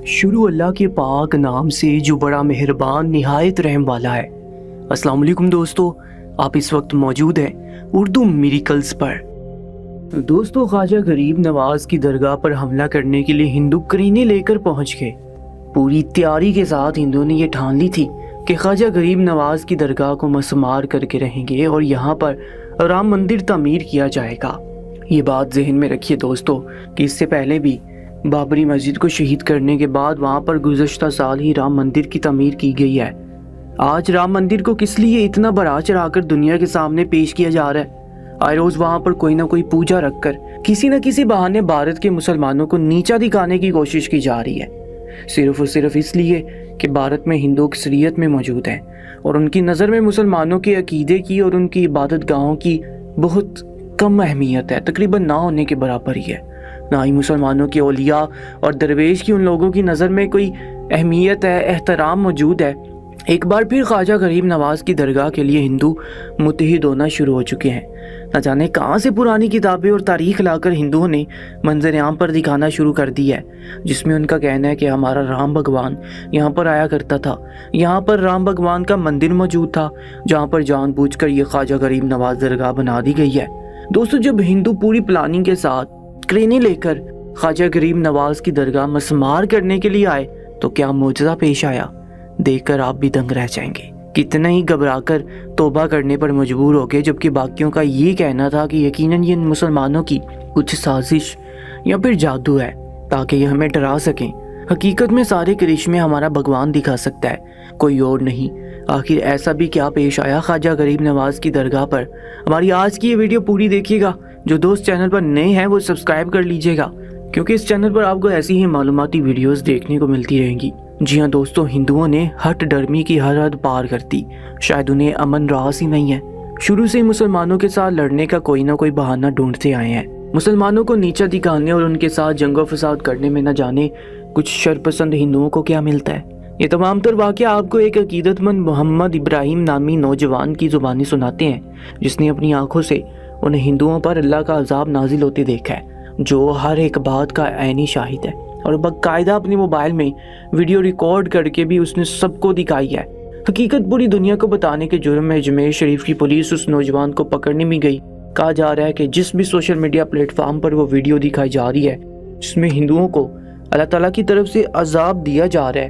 शुरू अल्लाह के पाक नाम से जो बड़ा मेहरबान निहायत रहम वाला है। अस्सलाम वालेकुम दोस्तों, आप इस वक्त मौजूद हैं उर्दू मिरेकल्स पर। दोस्तों, ख्वाजा गरीब नवाज की दरगाह पर हमला करने के लिए हिंदू करीने लेकर पहुंच गए। पूरी तैयारी के साथ हिंदुओं ने ये ठान ली थी कि ख्वाजा गरीब नवाज की दरगाह को मसमार करके रहेंगे और यहाँ पर राम मंदिर तामीर किया जाएगा। ये बात जहन में रखिए दोस्तों कि इससे पहले भी बाबरी मस्जिद को शहीद करने के बाद वहाँ पर गुज़श्ता साल ही राम मंदिर की तामीर की गई है। आज राम मंदिर को किस लिए इतना बढ़ा चढ़ाकर दुनिया के सामने पेश किया जा रहा है? आए रोज़ वहाँ पर कोई ना कोई पूजा रखकर किसी न किसी बहाने भारत के मुसलमानों को नीचा दिखाने की कोशिश की जा रही है, सिर्फ और सिर्फ इसलिए कि भारत में हिंदू अक्सरियत में मौजूद हैं और उनकी नज़र में मुसलमानों के अकीदे की और उनकी इबादत गाहों की बहुत कम अहमियत है, तकरीबन ना होने के बराबर ही है। ना ही मुसलमानों के औलिया और दरवेश की उन लोगों की नज़र में कोई अहमियत है, एहतराम मौजूद है। एक बार फिर ख्वाजा गरीब नवाज की दरगाह के लिए हिंदू मुत्तहिद होना शुरू हो चुके हैं। न जाने कहाँ से पुरानी किताबें और तारीख लाकर हिंदुओं ने मंजर आम पर दिखाना शुरू कर दी है, जिसमें उनका कहना है कि हमारा राम भगवान यहाँ पर आया करता था, यहाँ पर राम भगवान का मंदिर मौजूद था, जहाँ पर जानबूझकर ये ख्वाजा गरीब नवाज दरगाह बना दी गई है। दोस्तों, जब हिंदू पूरी प्लानिंग के साथ क्रेनें लेकर ख्वाजा गरीब नवाज की दरगाह मसमार करने के लिए आए तो क्या मौजज़ा पेश आया, देखकर आप भी दंग रह जाएंगे। कितना ही घबराकर तौबा करने पर मजबूर हो गए, जबकि बाकियों का ये कहना था कि यकीनन ये मुसलमानों की कुछ साजिश या फिर जादू है ताकि ये हमें डरा सकें। हकीकत में सारे करिश्मे हमारा भगवान दिखा सकता है, कोई और नहीं। आखिर ऐसा भी क्या पेश आया ख्वाजा गरीब नवाज की दरगाह पर? हमारी आज की ये वीडियो पूरी देखिएगा। जो दोस्त चैनल पर नए हैं वो सब्सक्राइब कर लीजिएगा, क्योंकि इस चैनल पर आपको ऐसी ही मालूमाती वीडियोस देखने को मिलती रहेंगी। जी हाँ दोस्तों, हिंदुओं ने हट डरमी की हर हद पार कर दी, शायद उन्हें अमन रास ही नहीं है। शुरू से ही मुसलमानों के साथ लड़ने का कोई ना कोई बहाना ढूंढते आए हैं। मुसलमानों को नीचा दिखाने और उनके साथ जंगो फसाद करने में न जाने कुछ शरपसंद हिंदुओं को क्या मिलता है। ये तमाम तर वाक़या आपको एक अकीदतमंद मोहम्मद इब्राहिम नामी नौजवान की ज़ुबानी सुनाते हैं, जिसने अपनी आंखों से उन हिंदुओं पर अल्लाह का अजाब नाजिल होते देखा है, जो हर एक बात का ऐनी शाहिद है, और बाकायदा अपने मोबाइल में वीडियो रिकॉर्ड करके भी उसने सबको दिखाई है। हकीकत पूरी दुनिया को बताने के जुर्म में अजमेर शरीफ की पुलिस उस नौजवान को पकड़ने में गई। कहा जा रहा है कि जिस भी सोशल मीडिया प्लेटफॉर्म पर वो वीडियो दिखाई जा रही है जिसमें हिंदुओं को अल्लाह ताला की तरफ से अजाब दिया जा रहा है,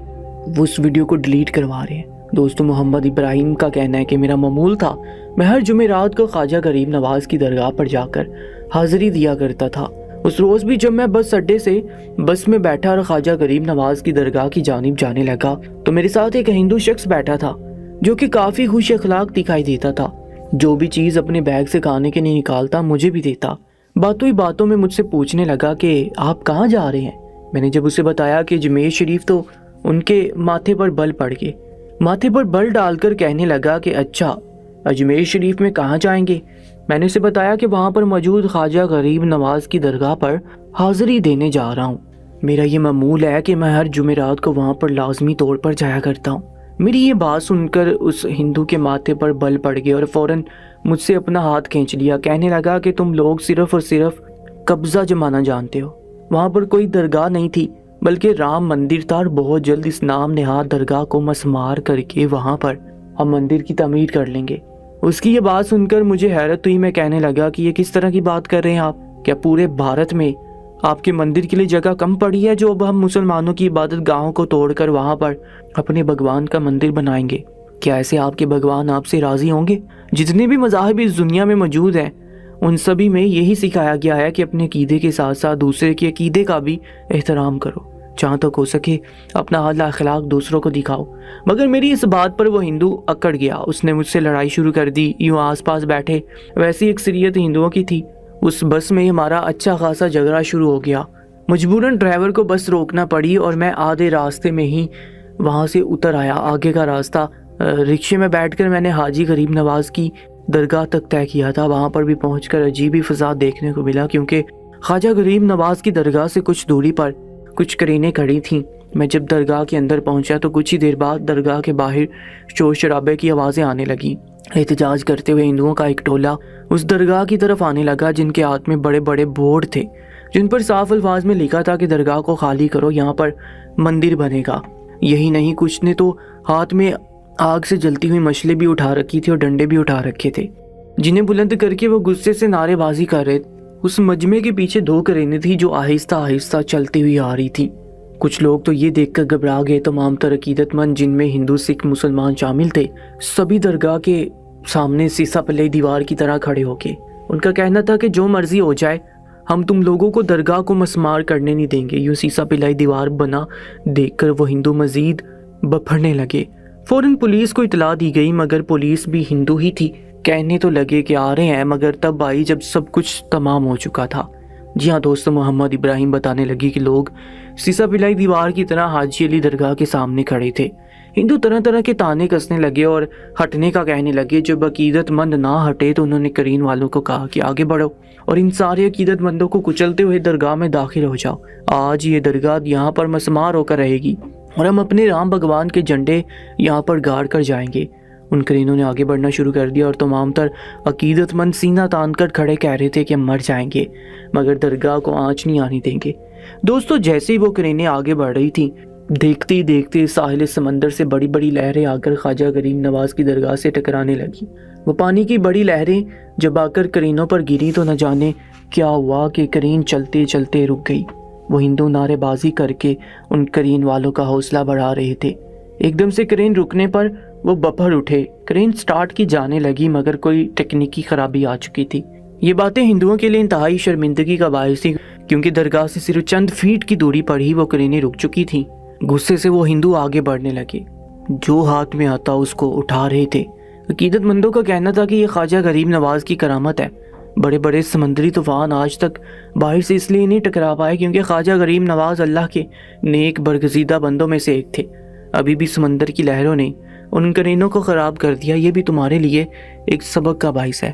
वो उस वीडियो को डिलीट करवा रहे हैं। दोस्तों, मोहम्मद इब्राहिम का कहना है कि मेरा मामूल था, मैं हर जुमेरात को ख्वाजा गरीब नवाज की दरगाह पर जाकर हाजिरी दिया करता था। उस रोज़ भी जब मैं बस अड्डे से बस में बैठा और ख्वाजा गरीब नवाज की दरगाह की जानिब जाने लगा तो मेरे साथ एक हिंदू शख्स बैठा था जो कि काफ़ी खुश अखलाक दिखाई देता था। जो भी चीज़ अपने बैग से खाने के लिए निकालता मुझे भी देता। बातों ही बातों में मुझसे पूछने लगा कि आप कहाँ जा रहे हैं। मैंने जब उसे बताया कि अजमेर शरीफ, तो उनके माथे पर बल पड़ गए। माथे पर बल डालकर कहने लगा कि अच्छा, अजमेर शरीफ में कहाँ जाएंगे। मैंने उसे बताया कि वहाँ पर मौजूद ख्वाजा गरीब नवाज की दरगाह पर हाजिरी देने जा रहा हूँ। मेरा ये मामूल है कि मैं हर जुमेरात को वहाँ पर लाजमी तौर पर जाया करता हूँ। मेरी ये बात सुनकर उस हिंदू के माथे पर बल पड़ गए और फौरन मुझसे अपना हाथ खींच लिया। कहने लगा कि तुम लोग सिर्फ और सिर्फ कब्जा जमाना जानते हो। वहाँ पर कोई दरगाह नहीं थी बल्कि राम मंदिर था, और बहुत जल्द इस नाम नेहाद दरगाह को मसमार करके वहाँ पर हम मंदिर की तामीर कर लेंगे। उसकी ये बात सुनकर मुझे हैरत हुई। मैं कहने लगा कि ये किस तरह की बात कर रहे हैं आप? क्या पूरे भारत में आपके मंदिर के लिए जगह कम पड़ी है जो अब हम मुसलमानों की इबादत गाहों को तोड़कर वहाँ पर अपने भगवान का मंदिर बनाएंगे? क्या ऐसे आपके भगवान आपसे राजी होंगे? जितने भी मज़ाहिब इस दुनिया में मौजूद हैं उन सभी में यही सिखाया गया है कि अपने अकीदे के साथ साथ दूसरे के अकीदे का भी एहतराम करो, जहाँ तक हो सके अपना आला अखलाक दूसरों को दिखाओ। मगर मेरी इस बात पर वो हिंदू अकड़ गया। उसने मुझसे लड़ाई शुरू कर दी। यूँ आसपास बैठे वैसी अक्सरियत हिंदुओं की थी। उस बस में हमारा अच्छा खासा झगड़ा शुरू हो गया। मजबूरन ड्राइवर को बस रोकना पड़ी और मैं आधे रास्ते में ही वहाँ से उतर आया। आगे का रास्ता रिक्शे में बैठकर मैंने हाजी गरीब नवाज की दरगाह तक तय किया था। वहाँ पर भी पहुँचकर अजीब ही फसाद देखने को मिला, क्योंकि ख्वाजा गरीब नवाज की दरगाह से कुछ दूरी पर कुछ करीनें खड़ी थीं। मैं जब दरगाह के अंदर पहुंचा तो कुछ ही देर बाद दरगाह के बाहर शोर शराबे की आवाज़ें आने लगी। एहतजाज करते हुए हिंदुओं का एक टोला उस दरगाह की तरफ आने लगा, जिनके हाथ में बड़े बड़े बोर्ड थे جن پر صاف الفاظ میں لکھا تھا کہ درگاہ کو خالی کرو، یہاں پر مندر بنے گا۔ یہی نہیں، کچھ نے تو ہاتھ میں آگ سے جلتی ہوئی مشلیں بھی اٹھا رکھی تھی اور ڈنڈے بھی اٹھا رکھے تھے، جنہیں بلند کر کے وہ غصے سے نعرے بازی کر رہے تھے۔ اس مجمع کے پیچھے 2 کرینیں تھیں جو آہستہ آہستہ چلتی ہوئی آ رہی تھی۔ کچھ لوگ تو یہ دیکھ کر گھبرا گئے۔ تمام تر عقیدت مند، جن میں ہندو، سکھ، مسلمان شامل تھے، سبھی درگاہ کے سامنے سیسا پلائی دیوار کی طرح کھڑے ہو کے ان کا کہنا تھا کہ جو مرضی ہو جائے، ہم تم لوگوں کو درگاہ کو مسمار کرنے نہیں دیں گے۔ یوں سیسا پلائی دیوار بنا دیکھ کر وہ ہندو مزید بپھڑنے لگے۔ فوراً پولیس کو اطلاع دی گئی، مگر پولیس بھی ہندو ہی تھی۔ کہنے تو لگے کہ آ رہے ہیں، مگر تب آئی جب سب کچھ تمام ہو چکا تھا۔ جی ہاں دوستو، محمد ابراہیم بتانے لگی کہ لوگ سیسا پلائی دیوار کی طرح حاجی علی درگاہ کے سامنے کھڑے تھے۔ ہندو طرح طرح کے تانے کسنے لگے اور ہٹنے کا کہنے لگے۔ جب عقیدت مند نہ ہٹے تو انہوں نے کرین والوں کو کہا کہ آگے بڑھو اور ان سارے عقیدت مندوں کو کچلتے ہوئے درگاہ میں داخل ہو جاؤ۔ آج یہ درگاہ یہاں پر مسمار ہو کر رہے گی اور ہم اپنے رام بھگوان کے جھنڈے یہاں پر گاڑ کر جائیں گے۔ ان کرینوں نے آگے بڑھنا شروع کر دیا اور تمام تر عقیدت مند سینہ تان کر کھڑے کہہ رہے تھے کہ ہم مر جائیں گے مگر درگاہ کو آنچ نہیں آنے دیں گے۔ دوستو، جیسے ہی وہ کرینیں آگے بڑھ رہی تھیں، دیکھتے ہی دیکھتے ساحل سمندر سے بڑی بڑی لہریں آ کر خواجہ غریب نواز کی درگاہ سے ٹکرانے لگی۔ وہ پانی کی بڑی لہریں جب آ کر کرینوں پر گری تو نہ جانے کیا ہوا کہ کرین چلتے چلتے رک گئی۔ وہ ہندو نعرے بازی کر کے ان کرین والوں کا حوصلہ بڑھا رہے تھے۔ ایک دم سے کرین رکنے پر وہ بپھر اٹھے۔ کرین سٹارٹ کی جانے لگی مگر کوئی تکنیکی خرابی آ چکی تھی۔ یہ باتیں ہندوؤں کے لیے انتہائی شرمندگی کا باعث تھی، کیونکہ درگاہ سے صرف چند فیٹ کی دوری پر ہی وہ کرینیں رک چکی تھیں۔ غصے سے وہ ہندو آگے بڑھنے لگے، جو ہاتھ میں آتا اس کو اٹھا رہے تھے۔ عقیدت مندوں کا کہنا تھا کہ یہ خواجہ غریب نواز کی کرامت ہے۔ بڑے بڑے سمندری طوفان آج تک باہر سے اس لیے نہیں ٹکرا پائے کیونکہ خواجہ غریب نواز اللہ کے نیک برگزیدہ بندوں میں سے ایک تھے۔ ابھی بھی سمندر کی لہروں نے ان کرینوں کو خراب کر دیا۔ یہ بھی تمہارے لیے ایک سبق کا باعث ہے۔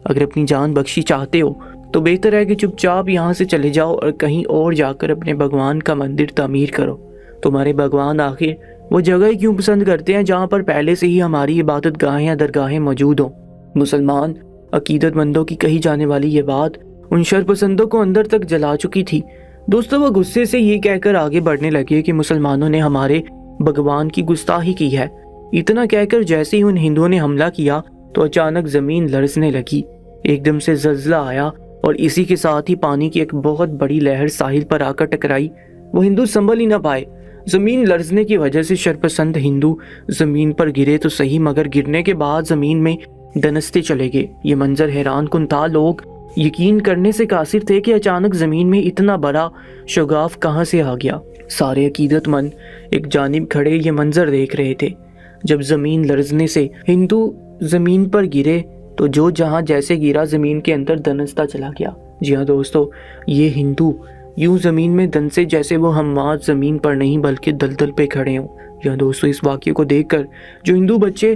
اگر اپنی جان بخشی چاہتے ہو تو بہتر ہے کہ چپ چاپ یہاں سے چلے جاؤ اور کہیں اور جا کر اپنے بھگوان کا مندر تعمیر کرو۔ تمہارے بھگوان آخر وہ جگہ ہی کیوں پسند کرتے ہیں جہاں پر پہلے سے ہی ہماری عبادت گاہیں یا درگاہیں موجود ہوں۔ مسلمان عقیدت مندوں کی کہی جانے والی یہ بات ان شر پسندوں کو اندر تک جلا چکی تھی۔ دوستو، وہ غصے سے یہ کہہ کر آگے بڑھنے لگے کہ مسلمانوں نے ہمارے بھگوان کی گستاخی کی ہے۔ اتنا کہہ کر جیسے ہی ان ہندوؤں نے حملہ کیا تو اچانک زمین لرزنے لگی۔ ایک دم سے زلزلہ آیا اور اسی کے ساتھ ہی پانی کی ایک بہت بڑی لہر ساحل پر آ کر ٹکرائی۔ وہ ہندو سنبھل ہی نہ پائے۔ زمین لرزنے کی وجہ سے شرپسند ہندو زمین پر گرے تو صحیح، مگر گرنے کے بعد زمین میں دنستے چلے گئے۔ یہ منظر حیران کن تھا۔ لوگ یقین کرنے سے قاصر تھے کہ اچانک زمین میں اتنا بڑا شگاف کہاں سے آ گیا۔ سارے عقیدت مند ایک جانب کھڑے یہ منظر دیکھ رہے تھے۔ جب زمین لرزنے سے ہندو زمین پر گرے تو جو جہاں جیسے گرا زمین کے اندر دنستا چلا گیا۔ جی ہاں دوستو، یہ ہندو یوں زمین میں دنسے جیسے وہ ہموار زمین پر نہیں بلکہ دلدل پہ کھڑے ہوں۔ جی ہاں دوستو، اس واقعے کو دیکھ کر جو ہندو بچے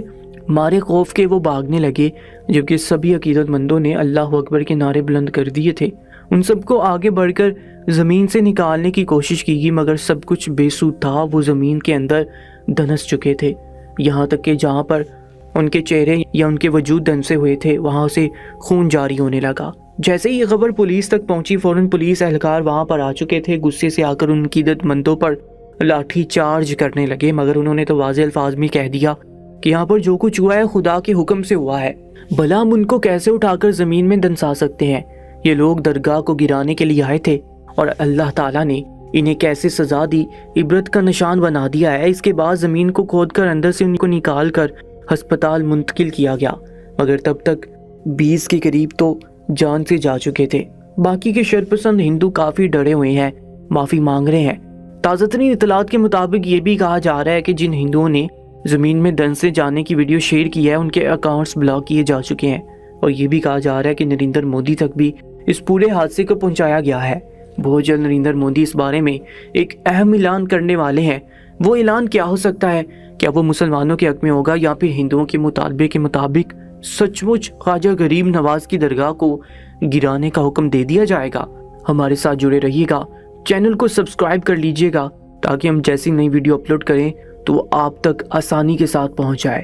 مارے خوف کے وہ بھاگنے لگے، جبکہ سبھی عقیدت مندوں نے اللہ اکبر کے نعرے بلند کر دیے تھے۔ ان سب کو آگے بڑھ کر زمین سے نکالنے کی کوشش کی گئی مگر سب کچھ بے سود تھا۔ وہ زمین کے اندر دنس چکے تھے، یہاں تک کہ جہاں پر ان کے چہرے یا ان کے وجود دنسے ہوئے تھے وہاں سے خون جاری ہونے لگا۔ جیسے ہی یہ خبر پولیس تک پہنچی، فوراً پولیس اہلکار وہاں پر آ چکے تھے۔ غصے سے آ کر ان عقیدت مندوں پر لاٹھی چارج کرنے لگے، مگر انہوں نے تو واضح الفاظ میں کہہ دیا کہ یہاں پر جو کچھ ہوا ہے خدا کے حکم سے ہوا ہے۔ بھلا ہم ان کو کیسے اٹھا کر زمین میں دنسا سکتے ہیں؟ یہ لوگ درگاہ کو گرانے کے لیے آئے تھے اور اللہ تعالیٰ نے انہیں کیسے سزا دی، عبرت کا نشان بنا دیا ہے۔ اس کے بعد زمین کو کھود کر اندر سے ان کو نکال کر ہسپتال منتقل کیا گیا، مگر تب تک 20 کے قریب تو جان سے جا چکے تھے۔ باقی کے شرپسند ہندو کافی ڈرے ہوئے ہیں، معافی مانگ رہے ہیں۔ تازہ ترین اطلاعات کے مطابق یہ بھی کہا جا رہا ہے کہ جن ہندوؤں نے زمین میں دنسے جانے کی ویڈیو شیئر کی ہے ان کے اکاؤنٹس بلاک کیے جا چکے ہیں، اور یہ بھی کہا جا رہا ہے کہ نریندر مودی تک بھی اس پورے حادثے کو پہنچایا گیا ہے۔ بہت جلد نریندر مودی اس بارے میں ایک اہم اعلان کرنے والے ہیں۔ وہ اعلان کیا ہو سکتا ہے؟ کیا وہ مسلمانوں کے حق میں ہوگا یا پھر ہندوؤں کے مطالبے کے مطابق سچ مچ خواجہ غریب نواز کی درگاہ کو گرانے کا حکم دے دیا جائے گا؟ ہمارے ساتھ جڑے رہیے گا، چینل کو سبسکرائب کر لیجئے گا تاکہ ہم جیسی نئی ویڈیو اپلوڈ کریں تو وہ آپ تک آسانی کے ساتھ پہنچ جائے۔